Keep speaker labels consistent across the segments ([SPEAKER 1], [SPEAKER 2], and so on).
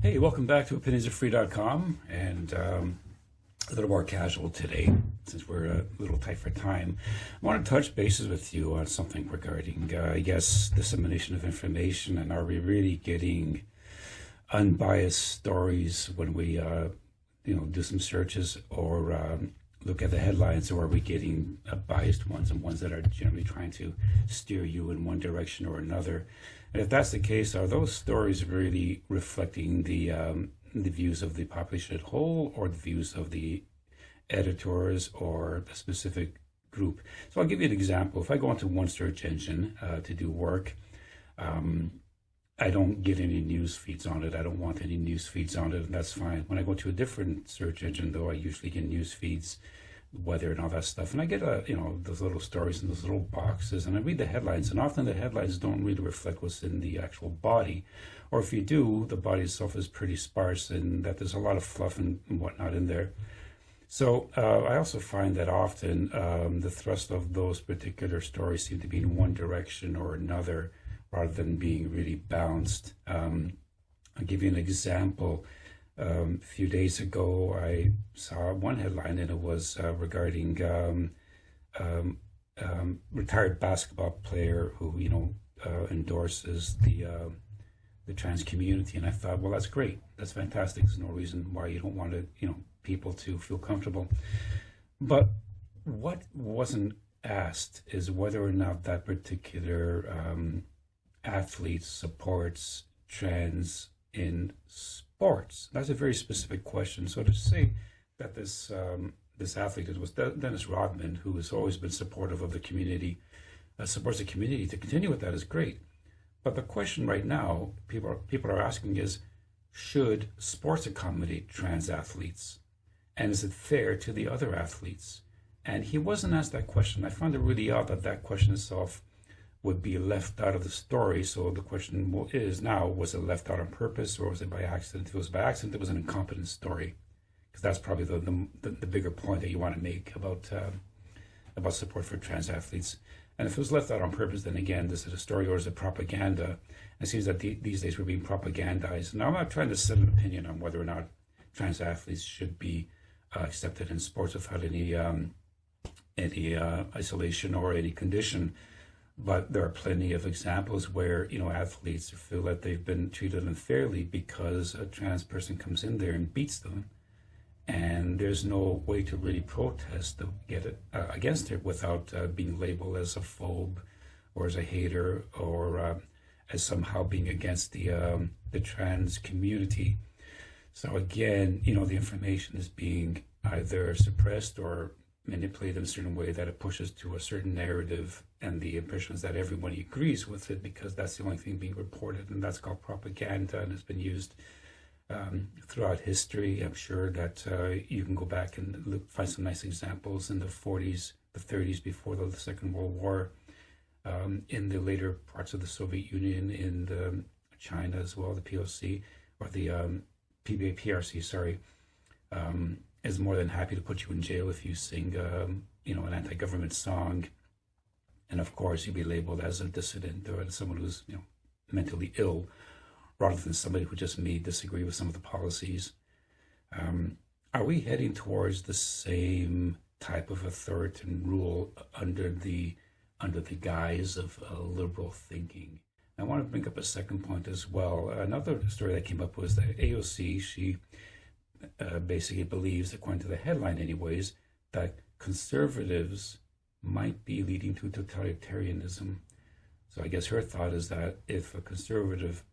[SPEAKER 1] Hey, welcome back to opinionsaretefree.com, and a little more casual today since we're a little tight for time. I want to touch bases with you on something regarding, dissemination of information, and are we really getting unbiased stories when we, do some searches or look at the headlines, or are we getting biased ones and ones that are generally trying to steer you in one direction or another? And if that's the case, are those stories really reflecting the views of the population at whole, or the views of the editors or a specific group? So I'll give you an example. If I go into one search engine to do work, I don't get any news feeds on it. I don't want any news feeds on it, and that's fine. When I go to a different search engine, though, I usually get news feeds, weather and all that stuff. And I get those little stories in those little boxes, and I read the headlines, and often the headlines don't really reflect what's in the actual body. Or if you do, the body itself is pretty sparse, and that there's a lot of fluff and whatnot in there. So I also find that often the thrust of those particular stories seem to be in one direction or another, rather than being really balanced. I'll give you an example. A few days ago, I saw one headline, and it was regarding retired basketball player who endorses the trans community, and I thought, well, that's great, that's fantastic. There's no reason why you don't want people to feel comfortable. But what wasn't asked is whether or not that particular athlete supports trans in sports. That's a very specific question. So to say that this athlete, it was Dennis Rodman, who has always been supportive of the community, supports the community, to continue with that is great. But the question right now people are asking is, should sports accommodate trans athletes, and is it fair to the other athletes? And he wasn't asked that question. I found it really odd that that question itself would be left out of the story. So the question is now, was it left out on purpose, or was it by accident? If it was by accident, it was an incompetent story, because that's probably the bigger point that you want to make about support for trans athletes. And if it was left out on purpose, then again, this is a story, or is it propaganda? It seems that these days we're being propagandized. Now, I'm not trying to set an opinion on whether or not trans athletes should be accepted in sports without any isolation or any condition. But there are plenty of examples where, athletes feel that they've been treated unfairly because a trans person comes in there and beats them. And there's no way to really protest to get it against it without being labeled as a phobe, or as a hater, or as somehow being against the trans community. So again, the information is being either suppressed or manipulated in a certain way that it pushes to a certain narrative, and the impression is that everybody agrees with it because that's the only thing being reported, and that's called propaganda, and has been used throughout history. I'm sure that you can go back and find some nice examples in the 40s, the 30s, before the Second World War, in the later parts of the Soviet Union, in China as well, the POC, or the PRC, sorry, is more than happy to put you in jail if you sing, an anti-government song. And of course, you'd be labeled as a dissident, or as someone who's, mentally ill, rather than somebody who just may disagree with some of the policies. Are we heading towards the same type of authoritarian rule under the guise of liberal thinking? I want to bring up a second point as well. Another story that came up was that AOC, she basically believes, according to the headline anyways, that conservatives might be leading to totalitarianism. So I guess her thought is that if a conservative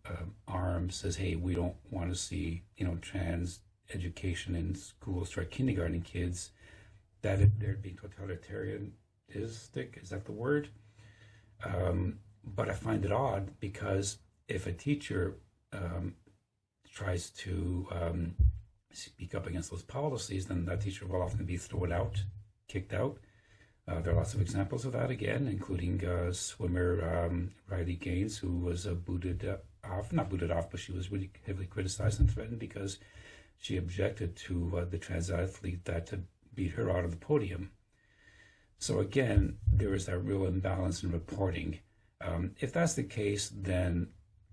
[SPEAKER 1] arm says, hey, we don't want to see, trans education in schools for kindergarten kids, that there'd be totalitarianistic, is that the word? But I find it odd, because if a teacher tries to speak up against those policies, then that teacher will often be thrown out, kicked out. There are lots of examples of that, again, including swimmer Riley Gaines, who was not booted off, but she was really heavily criticized and threatened because she objected to the trans athlete that beat her out of the podium. So again, there is that real imbalance in reporting. If that's the case, then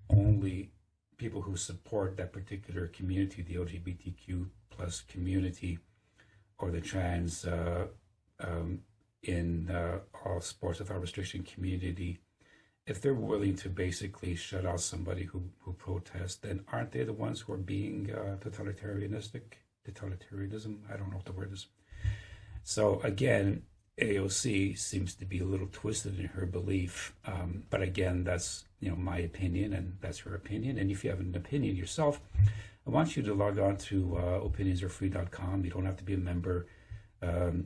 [SPEAKER 1] only people who support that particular community, the LGBTQ plus community, or the trans in all sports without restriction community, if they're willing to basically shut out somebody who protests, then aren't they the ones who are being totalitarianism? I don't know what the word is. So again, AOC seems to be a little twisted in her belief, but again, that's my opinion, and that's her opinion. And if you have an opinion yourself, I want you to log on to opinionsarefree.com. You don't have to be a member.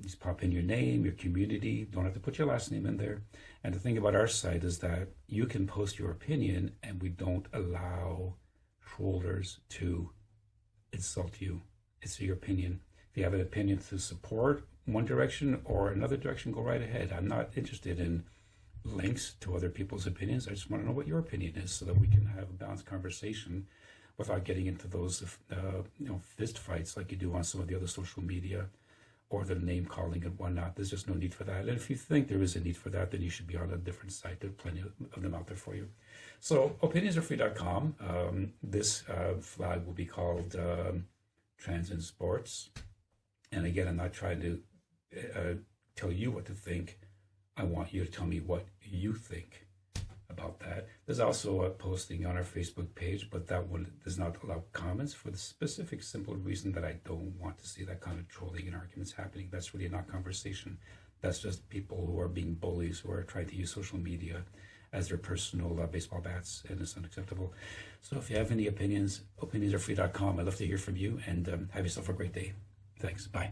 [SPEAKER 1] Just pop in your name, your community. You don't have to put your last name in there. And the thing about our site is that you can post your opinion, and we don't allow trollers to insult you. It's your opinion. If you have an opinion to support one direction or another direction, go right ahead. I'm not interested in links to other people's opinions. I just want to know what your opinion is so that we can have a balanced conversation without getting into those fist fights like you do on some of the other social media, or the name calling and whatnot. There's just no need for that. And if you think there is a need for that, then you should be on a different site. There are plenty of them out there for you. So opinionsarefree.com. This flag will be called Trans in Sports. And again, I'm not trying to tell you what to think. I want you to tell me what you think about that. There's also a posting on our Facebook page, but that one does not allow comments for the specific simple reason that I don't want to see that kind of trolling and arguments happening. That's really not conversation. That's just people who are being bullies, who are trying to use social media as their personal baseball bats, and it's unacceptable. So if you have any opinions, opinionsarefree.com. I'd love to hear from you, and have yourself a great day. Thanks. Bye.